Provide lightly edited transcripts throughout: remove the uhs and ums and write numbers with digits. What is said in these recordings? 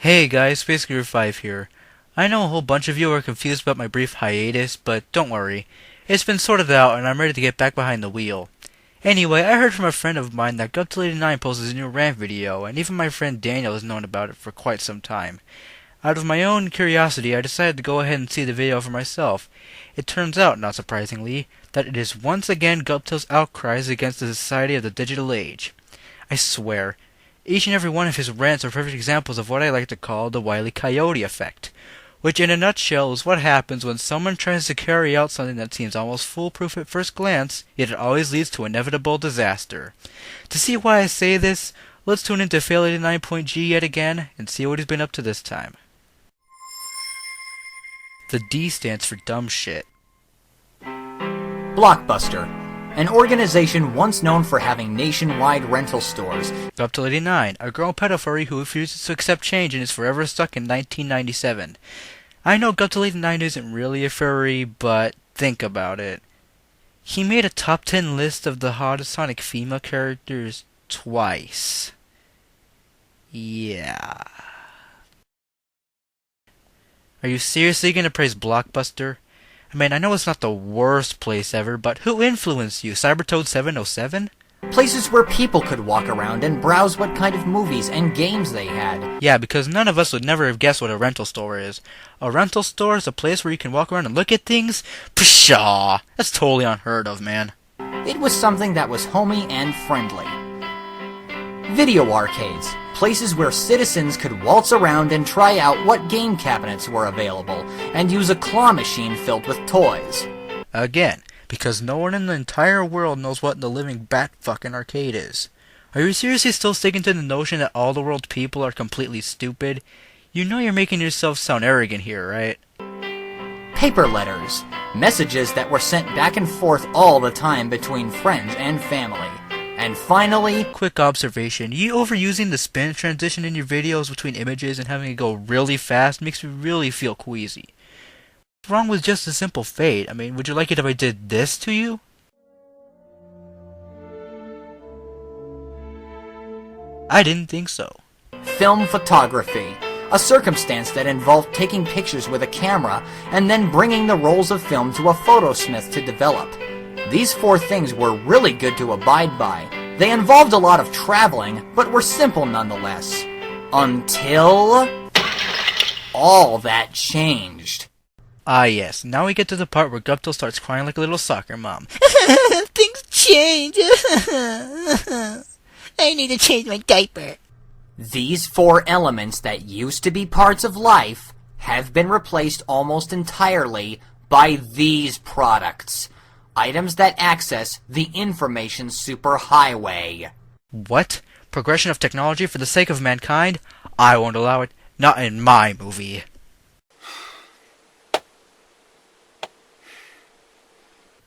Hey guys, Space Gear 5 here. I know a whole bunch of you are confused about my brief hiatus, but don't worry. It's been sorted out and I'm ready to get back behind the wheel. Anyway, I heard from a friend of mine that Guptill 89 posted a new rant video, and even my friend Daniel has known about it for quite some time. Out of my own curiosity, I decided to go ahead and see the video for myself. It turns out, not surprisingly, that it is once again Guptill's outcries against the society of the digital age. I swear, each and every one of his rants are perfect examples of what I like to call the Wile E Coyote Effect, which in a nutshell is what happens when someone tries to carry out something that seems almost foolproof at first glance, yet it always leads to inevitable disaster. To see why I say this, let's tune into Fail 89.g yet again and see what he's been up to this time. The D stands for dumb shit. Blockbuster, an organization once known for having nationwide rental stores. Guptill 89, a grown pedo furry who refuses to accept change and is forever stuck in 1997. I know Guptill 89 isn't really a furry, but think about it. He made a top 10 list of the hottest Sonic female characters twice. Yeah. Are you seriously gonna praise Blockbuster? I mean, I know it's not the worst place ever, but who influenced you? Cybertoad 707? Places where people could walk around and browse what kind of movies and games they had. Yeah, because none of us would never have guessed what a rental store is. A rental store is a place where you can walk around and look at things? Pshaw! That's totally unheard of, man. It was something that was homey and friendly. Video arcades, places where citizens could waltz around and try out what game cabinets were available, and use a claw machine filled with toys. Again, because no one in the entire world knows what the living bat-fucking arcade is. Are you seriously still sticking to the notion that all the world's people are completely stupid? You know you're making yourself sound arrogant here, right? Paper letters, messages that were sent back and forth all the time between friends and family. And finally, quick observation, you overusing the spin transition in your videos between images and having it go really fast makes me really feel queasy. What's wrong with just a simple fade? I mean, would you like it if I did this to you? I didn't think so. Film photography, a circumstance that involved taking pictures with a camera and then bringing the rolls of film to a photosmith to develop. These four things were really good to abide by. They involved a lot of traveling, but were simple nonetheless. Until all that changed. Ah yes, now we get to the part where Guptill starts crying like a little soccer mom. Things change. I need to change my diaper. These four elements that used to be parts of life have been replaced almost entirely by these products. Items that access the information superhighway. What? Progression of technology for the sake of mankind? I won't allow it. Not in my movie.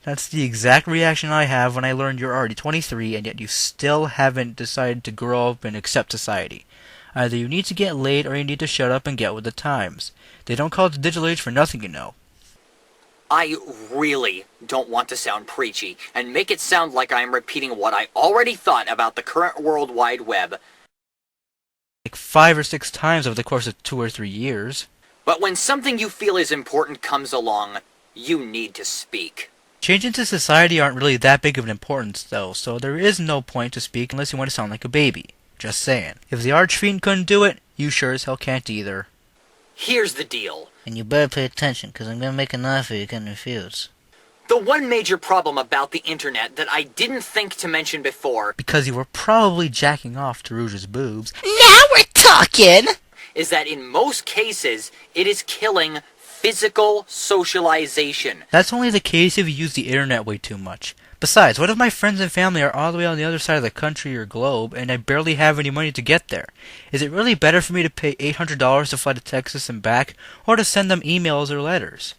That's the exact reaction I have when I learned you're already 23 and yet you still haven't decided to grow up and accept society. Either you need to get laid or you need to shut up and get with the times. They don't call it the digital age for nothing, you know. I really don't want to sound preachy and make it sound like I am repeating what I already thought about the current World Wide Web. Like 5 or 6 times over the course of 2 or 3 years. But when something you feel is important comes along, you need to speak. Changes to society aren't really that big of an importance though, so there is no point to speak unless you want to sound like a baby. Just saying. If the Archfiend couldn't do it, you sure as hell can't either. Here's the deal. And you better pay attention, because I'm going to make an offer you can refuse. The one major problem about the internet that I didn't think to mention before, because you were probably jacking off to Rouge's boobs, Now we're talking! is that in most cases, it is killing physical socialization. That's only the case if you use the internet way too much. Besides, what if my friends and family are all the way on the other side of the country or globe, and I barely have any money to get there? Is it really better for me to pay $800 to fly to Texas and back, or to send them emails or letters?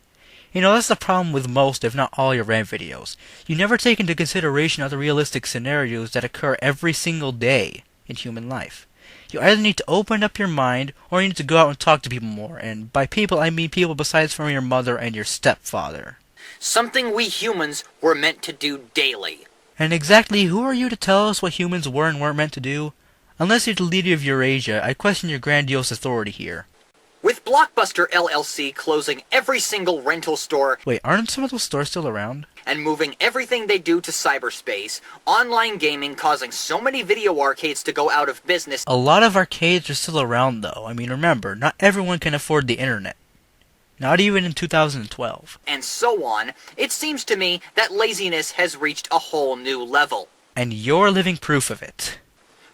You know, that's the problem with most, if not all, your rant videos. You never take into consideration other realistic scenarios that occur every single day in human life. You either need to open up your mind, or you need to go out and talk to people more, and by people I mean people besides from your mother and your stepfather. Something we humans were meant to do daily. And exactly who are you to tell us what humans were and weren't meant to do? Unless you're the leader of Eurasia, I question your grandiose authority here. With Blockbuster LLC closing every single rental store Wait, aren't some of those stores still around? and moving everything they do to cyberspace, online gaming causing so many video arcades to go out of business, A lot of arcades are still around though. I mean, remember, not everyone can afford the internet. Not even in 2012. and so on, it seems to me that laziness has reached a whole new level. And you're living proof of it.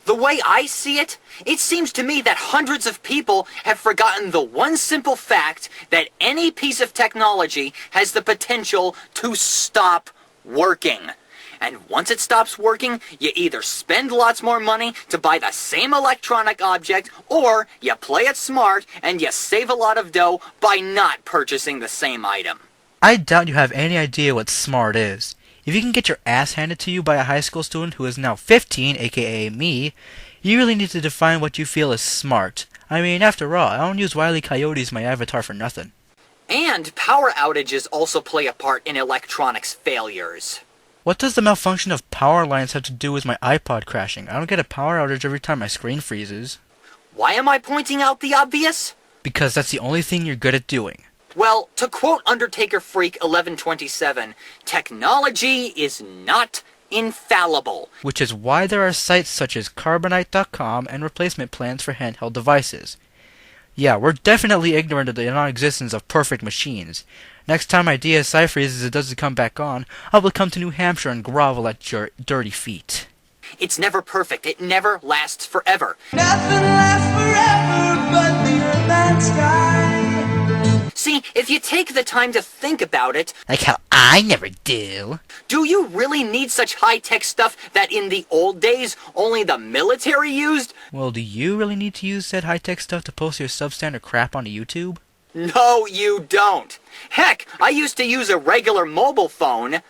The way I see it, it seems to me that hundreds of people have forgotten the one simple fact that any piece of technology has the potential to stop working. And once it stops working, you either spend lots more money to buy the same electronic object, or you play it smart and you save a lot of dough by not purchasing the same item. I doubt you have any idea what smart is. If you can get your ass handed to you by a high school student who is now 15, aka me, you really need to define what you feel is smart. I mean, after all, I don't use Wile E Coyote as my avatar for nothing. And power outages also play a part in electronics failures. What does the malfunction of power lines have to do with my iPod crashing? I don't get a power outage every time my screen freezes. Why am I pointing out the obvious? Because that's the only thing you're good at doing. Well, to quote Undertaker Freak 1127, technology is not infallible. Which is why there are sites such as Carbonite.com and replacement plans for handheld devices. Yeah, we're definitely ignorant of the non-existence of perfect machines. Next time my DSi freezes it doesn't come back on, I will come to New Hampshire and grovel at your dirty feet. It's never perfect. It never lasts forever. Nothing lasts forever but the earth and sky. See, if you take the time to think about it, Like how I never do. do you really need such high-tech stuff that in the old days only the military used? Well, do you really need to use said high-tech stuff to post your substandard crap onto YouTube? No, you don't. Heck, I used to use a regular mobile phone.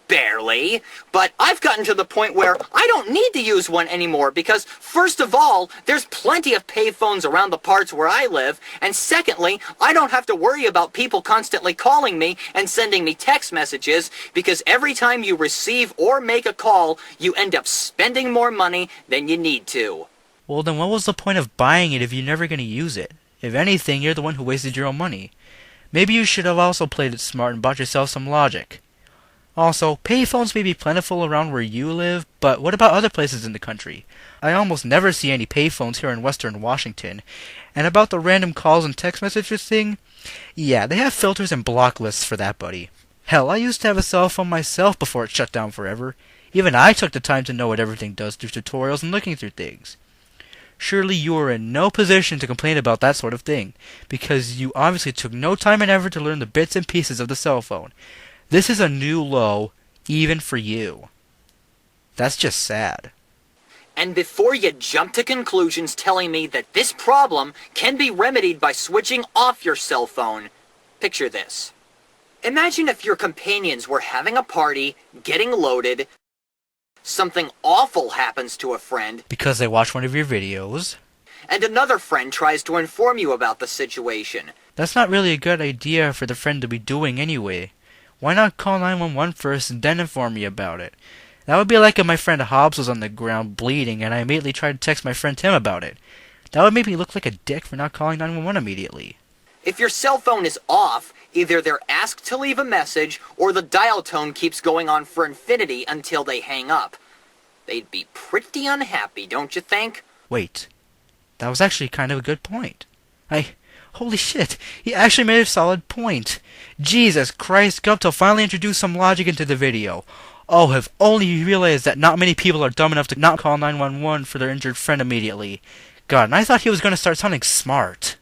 Barely. But I've gotten to the point where I don't need to use one anymore because, first of all, there's plenty of payphones around the parts where I live, and secondly, I don't have to worry about people constantly calling me and sending me text messages because every time you receive or make a call, you end up spending more money than you need to. Well, then what was the point of buying it if you're never going to use it? If anything, you're the one who wasted your own money. Maybe you should have also played it smart and bought yourself some logic. Also, payphones may be plentiful around where you live, but what about other places in the country? I almost never see any payphones here in Western Washington. And about the random calls and text messages thing, yeah, they have filters and block lists for that, buddy. Hell, I used to have a cell phone myself before it shut down forever. Even I took the time to know what everything does through tutorials and looking through things. Surely you are in no position to complain about that sort of thing, because you obviously took no time and effort to learn the bits and pieces of the cell phone. This is a new low, even for you. That's just sad. And before you jump to conclusions telling me that this problem can be remedied by switching off your cell phone, picture this. Imagine if your companions were having a party, getting loaded, something awful happens to a friend, Because they watch one of your videos. and another friend tries to inform you about the situation. That's not really a good idea for the friend to be doing anyway. Why not call 911 first and then inform me about it? That would be like if my friend Hobbs was on the ground bleeding and I immediately tried to text my friend Tim about it. That would make me look like a dick for not calling 911 immediately. If your cell phone is off, either they're asked to leave a message or the dial tone keeps going on for infinity until they hang up. They'd be pretty unhappy, don't you think? Wait, that was actually kind of a good point. Holy shit, he actually made a solid point. Jesus Christ, Guptill finally introduced some logic into the video. Oh, if only he realized that not many people are dumb enough to not call 911 for their injured friend immediately. God, and I thought he was going to start sounding smart.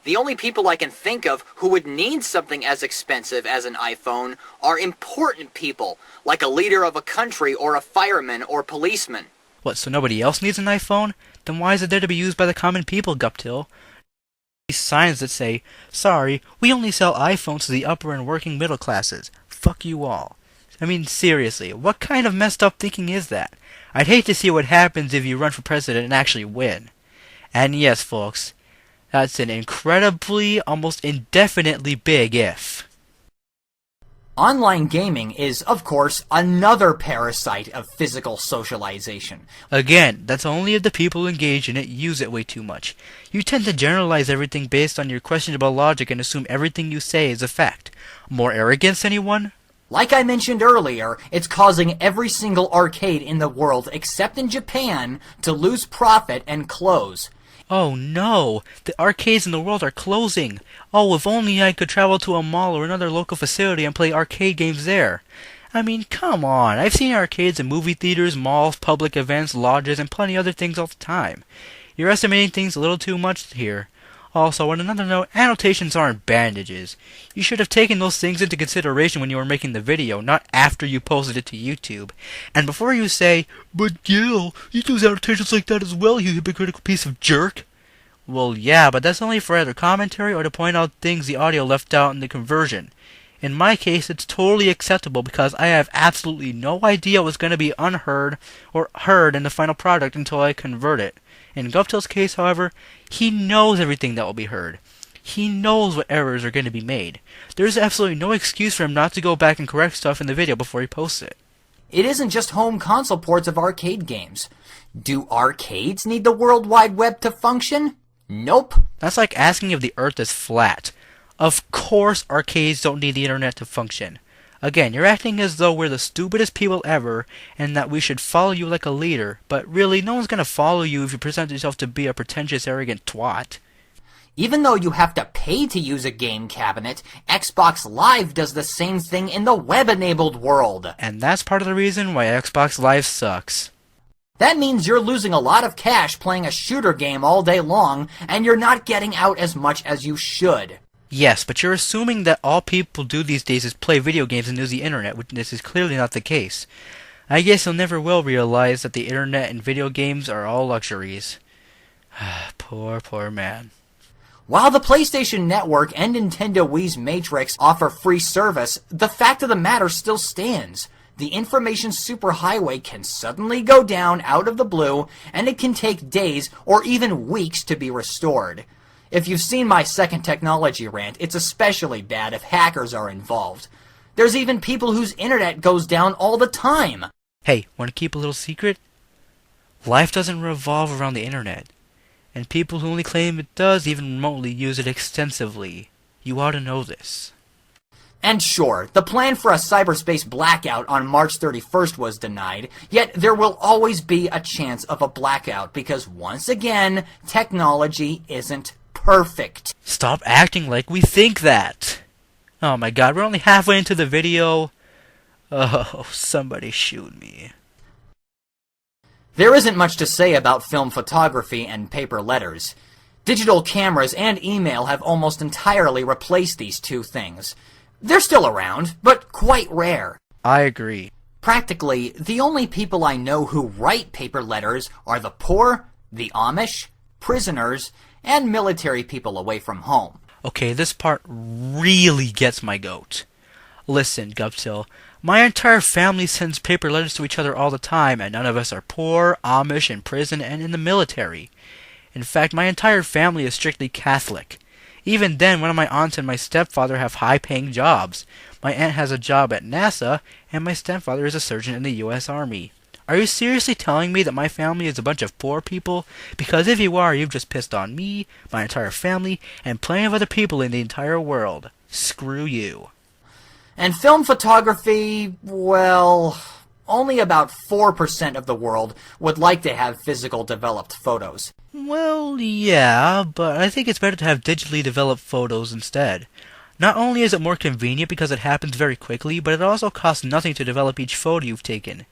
The only people I can think of who would need something as expensive as an iPhone are important people, like a leader of a country or a fireman or policeman. What, so nobody else needs an iPhone? Then why is it there to be used by the common people, Guptill? These signs that say, sorry, we only sell iPhones to the upper and working middle classes. Fuck you all. I mean, seriously, what kind of messed up thinking is that? I'd hate to see what happens if you run for president and actually win. And yes, folks, that's an incredibly, almost indefinitely big if. Online gaming is, of course, another parasite of physical socialization. Again, that's only if the people engaged in it use it way too much. You tend to generalize everything based on your questionable logic and assume everything you say is a fact. More arrogance, anyone? Like I mentioned earlier, it's causing every single arcade in the world, except in Japan, to lose profit and close. Oh no! The arcades in the world are closing! Oh, if only I could travel to a mall or another local facility and play arcade games there. I mean, come on. I've seen arcades in movie theaters, malls, public events, lodges, and plenty other things all the time. You're estimating things a little too much here. Also, on another note, annotations aren't bandages. You should have taken those things into consideration when you were making the video, not after you posted it to YouTube. And before you say, "But Gil, you use annotations like that as well, you hypocritical piece of jerk." Well, yeah, but that's only for either commentary or to point out things the audio left out in the conversion. In my case, it's totally acceptable because I have absolutely no idea what's going to be unheard or heard in the final product until I convert it. In Guptill's case, however, he knows everything that will be heard. He knows what errors are going to be made. There's absolutely no excuse for him not to go back and correct stuff in the video before he posts it. It isn't just home console ports of arcade games. Do arcades need the World Wide Web to function? Nope. That's like asking if the Earth is flat. Of course arcades don't need the internet to function. Again, you're acting as though we're the stupidest people ever and that we should follow you like a leader, but really, no one's gonna follow you if you present yourself to be a pretentious, arrogant twat. Even though you have to pay to use a game cabinet, Xbox Live does the same thing in the web-enabled world. And that's part of the reason why Xbox Live sucks. That means you're losing a lot of cash playing a shooter game all day long, and you're not getting out as much as you should. Yes, but you're assuming that all people do these days is play video games and use the internet, which this is clearly not the case. I guess you'll never will realize that the internet and video games are all luxuries. Poor man. While the PlayStation Network and Nintendo Wii's Matrix offer free service, the fact of the matter still stands. The information superhighway can suddenly go down out of the blue, and it can take days or even weeks to be restored. If you've seen my second technology rant, it's especially bad if hackers are involved. There's even people whose internet goes down all the time. Hey, want to keep a little secret? Life doesn't revolve around the internet. And people who only claim it does even remotely use it extensively. You ought to know this. And sure, the plan for a cyberspace blackout on March 31st was denied, yet there will always be a chance of a blackout because, once again, technology isn't perfect. Stop acting like we think that. Oh my god, we're only halfway into the video. Oh, somebody shoot me. There isn't much to say about film photography and paper letters. Digital cameras and email have almost entirely replaced these two things. They're still around, but quite rare. I agree. Practically, the only people I know who write paper letters are the poor, the Amish, prisoners, and military people away from home. Okay, this part really gets my goat. Listen, Guptill, my entire family sends paper letters to each other all the time, and none of us are poor, Amish, in prison, and in the military. In fact, my entire family is strictly Catholic. Even then, one of my aunts and my stepfather have high-paying jobs. My aunt has a job at NASA, and my stepfather is a surgeon in the U.S. Army. Are you seriously telling me that my family is a bunch of poor people? Because if you are, you've just pissed on me, my entire family, and plenty of other people in the entire world. Screw you. And film photography, well, only about 4% of the world would like to have physical developed photos. Well, yeah, but I think it's better to have digitally developed photos instead. Not only is it more convenient because it happens very quickly, but it also costs nothing to develop each photo you've taken.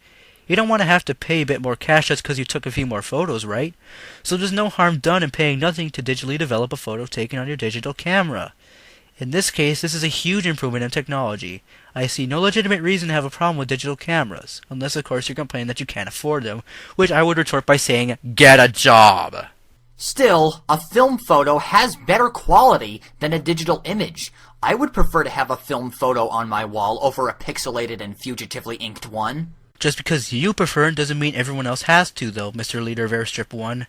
You don't want to have to pay a bit more cash just because you took a few more photos, right? So there's no harm done in paying nothing to digitally develop a photo taken on your digital camera. In this case, this is a huge improvement in technology. I see no legitimate reason to have a problem with digital cameras, unless of course you're complaining that you can't afford them, which I would retort by saying, get a job! Still, a film photo has better quality than a digital image. I would prefer to have a film photo on my wall over a pixelated and fugitively inked one. Just because you prefer it doesn't mean everyone else has to, though, Mr. Leader of Airstrip 1.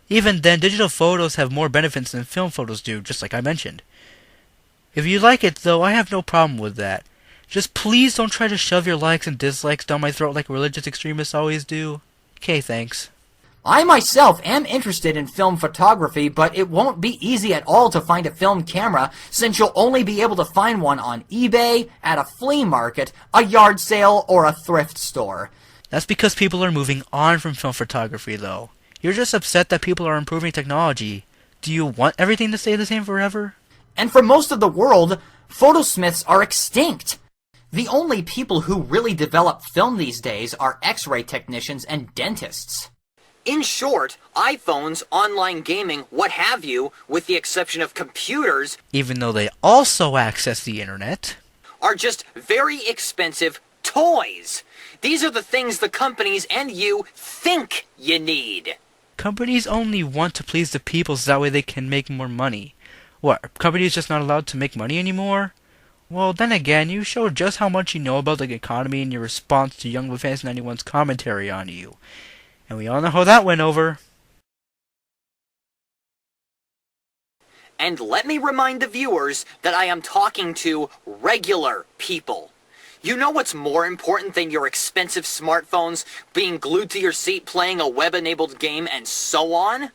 Even then, digital photos have more benefits than film photos do, just like I mentioned. If you like it, though, I have no problem with that. Just please don't try to shove your likes and dislikes down my throat like religious extremists always do. Okay, thanks. I myself am interested in film photography, but it won't be easy at all to find a film camera since you'll only be able to find one on eBay, at a flea market, a yard sale, or a thrift store. That's because people are moving on from film photography, though. You're just upset that people are improving technology. Do you want everything to stay the same forever? And for most of the world, photosmiths are extinct. The only people who really develop film these days are X-ray technicians and dentists. In short, iPhones, online gaming, what have you, with the exception of computers, Even though they also access the internet. are just very expensive toys. These are the things the companies and you think you need. Companies only want to please the people so that way they can make more money. What, are companies just not allowed to make money anymore? Well, then again, you showed just how much you know about the economy in your response to Young Fans 91's commentary on you. And we all know how that went over. And let me remind the viewers that I am talking to regular people. You know what's more important than your expensive smartphones, being glued to your seat playing a web-enabled game, and so on?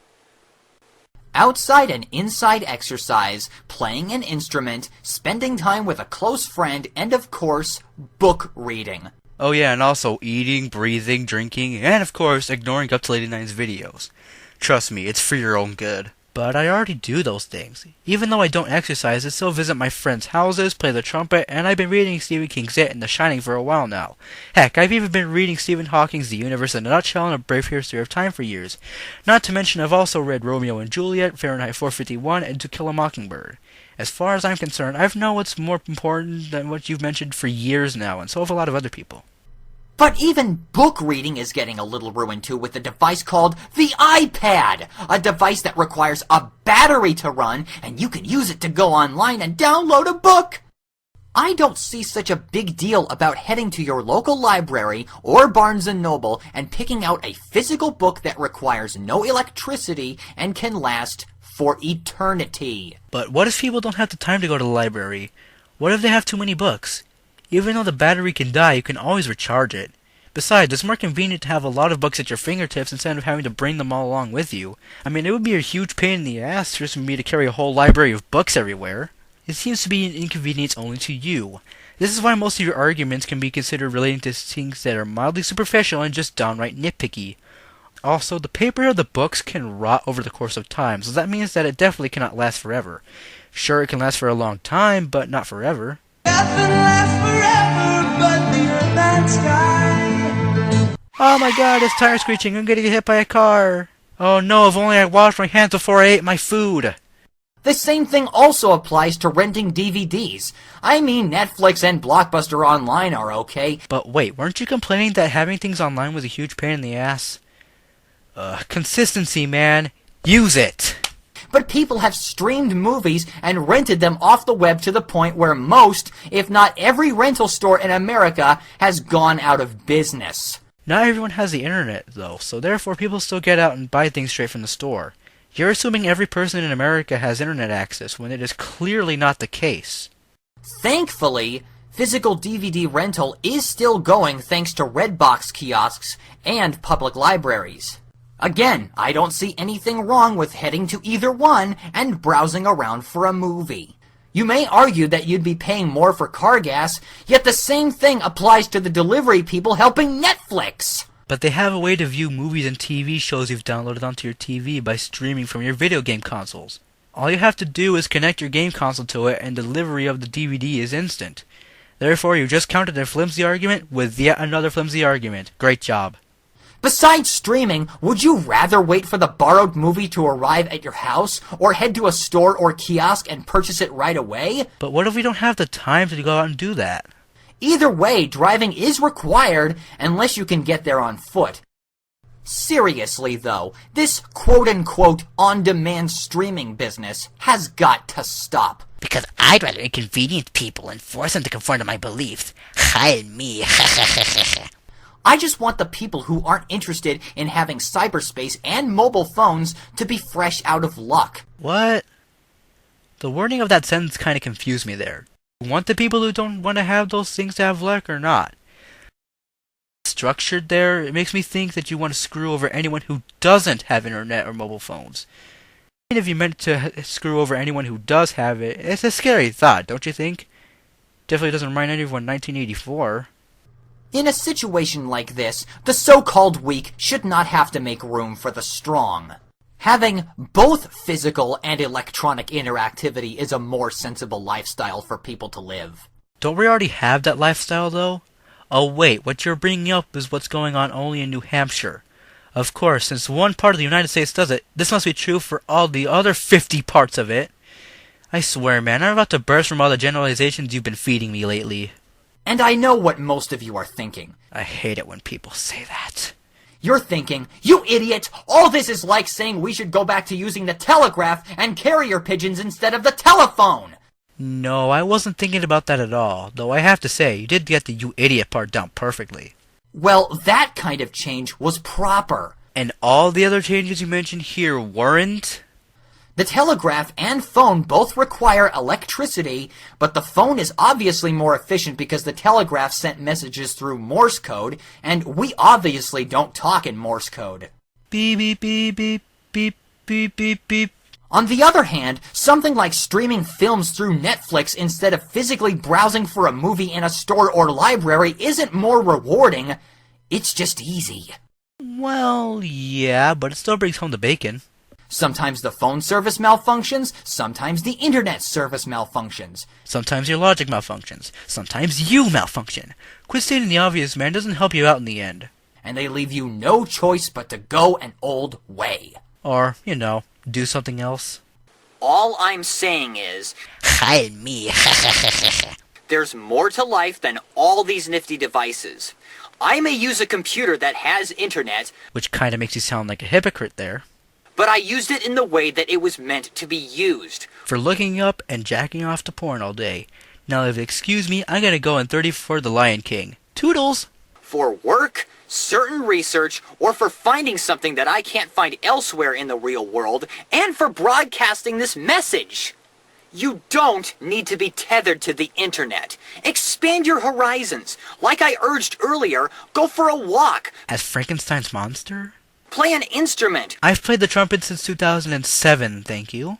Outside and inside exercise, playing an instrument, spending time with a close friend, and of course, book reading. Oh yeah, and also eating, breathing, drinking, and of course, ignoring Guptill 89's videos. Trust me, it's for your own good. But I already do those things. Even though I don't exercise, I still visit my friends' houses, play the trumpet, and I've been reading Stephen King's It and The Shining for a while now. Heck, I've even been reading Stephen Hawking's The Universe in a Nutshell and A Brave History of Time for years. Not to mention I've also read Romeo and Juliet, Fahrenheit 451, and To Kill a Mockingbird. As far as I'm concerned, I've known what's more important than what you've mentioned for years now, and so have a lot of other people. But even book reading is getting a little ruined too with a device called the iPad, a device that requires a battery to run, and you can use it to go online and download a book. I don't see such a big deal about heading to your local library or Barnes & Noble and picking out a physical book that requires no electricity and can last for eternity. But what if people don't have the time to go to the library? What if they have too many books? Even though the battery can die, you can always recharge it. Besides, it's more convenient to have a lot of books at your fingertips instead of having to bring them all along with you. I mean, it would be a huge pain in the ass just for me to carry a whole library of books everywhere. It seems to be an inconvenience only to you. This is why most of your arguments can be considered relating to things that are mildly superficial and just downright nitpicky. Also, the paper of the books can rot over the course of time, so that means that it definitely cannot last forever. Sure, it can last for a long time, but not forever. Nothing lasts forever but the earth and sky. Oh my god, it's tire screeching, I'm gonna get hit by a car. Oh no, if only I washed my hands before I ate my food. The same thing also applies to renting DVDs. I mean, Netflix and Blockbuster Online are okay. But wait, weren't you complaining that having things online was a huge pain in the ass? Consistency, man. Use it! But people have streamed movies and rented them off the web to the point where most, if not every rental store in America has gone out of business. Not everyone has the internet, though, so therefore people still get out and buy things straight from the store. You're assuming every person in America has internet access, when it is clearly not the case. Thankfully, physical DVD rental is still going thanks to Redbox kiosks and public libraries. Again, I don't see anything wrong with heading to either one and browsing around for a movie. You may argue that you'd be paying more for car gas, yet the same thing applies to the delivery people helping Netflix. But they have a way to view movies and TV shows you've downloaded onto your TV by streaming from your video game consoles. All you have to do is connect your game console to it and delivery of the DVD is instant. Therefore, you just countered their flimsy argument with yet another flimsy argument. Great job. Besides streaming, would you rather wait for the borrowed movie to arrive at your house, or head to a store or kiosk and purchase it right away? But what if we don't have the time to go out and do that? Either way, driving is required unless you can get there on foot. Seriously though, this quote-unquote on-demand streaming business has got to stop. Because I'd rather inconvenience people and force them to conform to my beliefs. Hi me. I just want the people who aren't interested in having cyberspace and mobile phones to be fresh out of luck. What? The wording of that sentence kinda confused me there. Want the people who don't want to have those things to have luck or not? Structured there, it makes me think that you want to screw over anyone who doesn't have internet or mobile phones. Even if you meant to screw over anyone who does have it, it's a scary thought, don't you think? Definitely doesn't remind anyone of 1984. In a situation like this, the so-called weak should not have to make room for the strong. Having both physical and electronic interactivity is a more sensible lifestyle for people to live. Don't we already have that lifestyle, though? Oh wait, what you're bringing up is what's going on only in New Hampshire. Of course, since one part of the United States does it, this must be true for all the other 50 parts of it. I swear, man, I'm about to burst from all the generalizations you've been feeding me lately. And I know what most of you are thinking. I hate it when people say that. You're thinking, you idiot! All this is like saying we should go back to using the telegraph and carrier pigeons instead of the telephone! No, I wasn't thinking about that at all, though I have to say, you did get the you idiot part down perfectly. Well, that kind of change was proper. And all the other changes you mentioned here weren't? The telegraph and phone both require electricity, but the phone is obviously more efficient because the telegraph sent messages through Morse code, and we obviously don't talk in Morse code. Beep, beep, beep, beep, beep, beep, beep, beep. On the other hand, something like streaming films through Netflix instead of physically browsing for a movie in a store or library isn't more rewarding. It's just easy. Well, yeah, but it still brings home the bacon. Sometimes the phone service malfunctions, sometimes the internet service malfunctions. Sometimes your logic malfunctions. Sometimes you malfunction. Quit stating the obvious, man. It doesn't help you out in the end. And they leave you no choice but to go an old way. Or, do something else. All I'm saying is, Hi me. there's more to life than all these nifty devices. I may use a computer that has internet, Which kind of makes you sound like a hypocrite there. but I used it in the way that it was meant to be used. For looking up and jacking off to porn all day. Now, if you excuse me, I'm gonna go and 30 for the Lion King. Toodles! For work, certain research, or for finding something that I can't find elsewhere in the real world, and for broadcasting this message. You don't need to be tethered to the internet. Expand your horizons. Like I urged earlier, go for a walk. As Frankenstein's monster? Play an instrument. I've played the trumpet since 2007, thank you.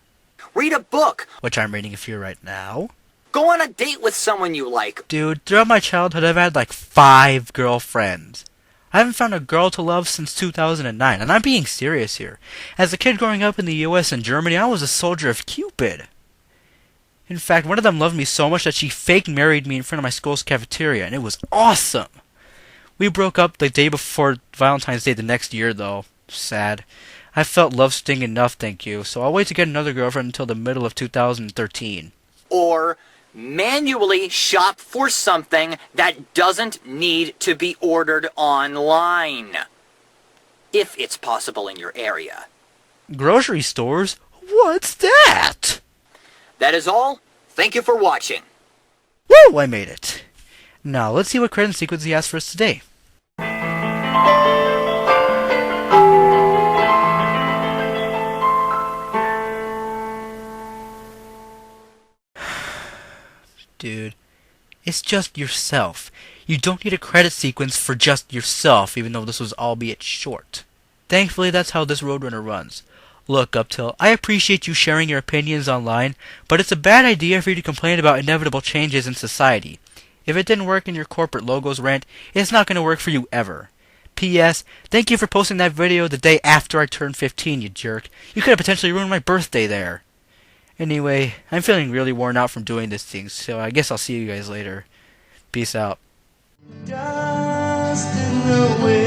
Read a book. Which I'm reading for you right now. Go on a date with someone you like. Dude, throughout my childhood, I've had like 5 girlfriends. I haven't found a girl to love since 2009, and I'm being serious here. As a kid growing up in the US and Germany, I was a soldier of Cupid. In fact, one of them loved me so much that she fake married me in front of my school's cafeteria, and it was awesome. We broke up the day before Valentine's Day the next year, though. Sad. I felt love sting enough, thank you, so I'll wait to get another girlfriend until the middle of 2013. Or manually shop for something that doesn't need to be ordered online. If it's possible in your area. Grocery stores? What's that? That is all. Thank you for watching. Woo! I made it. Now, let's see what credit sequence he has for us today. Dude, it's just yourself. You don't need a credit sequence for just yourself, even though this was albeit short. Thankfully, that's how this Roadrunner runs. Look, Guptill, I appreciate you sharing your opinions online, but it's a bad idea for you to complain about inevitable changes in society. If it didn't work in your corporate logos rant, it's not going to work for you ever. P.S. Thank you for posting that video the day after I turned 15, you jerk. You could have potentially ruined my birthday there. Anyway, I'm feeling really worn out from doing this thing, so I guess I'll see you guys later. Peace out. Dust in the wind.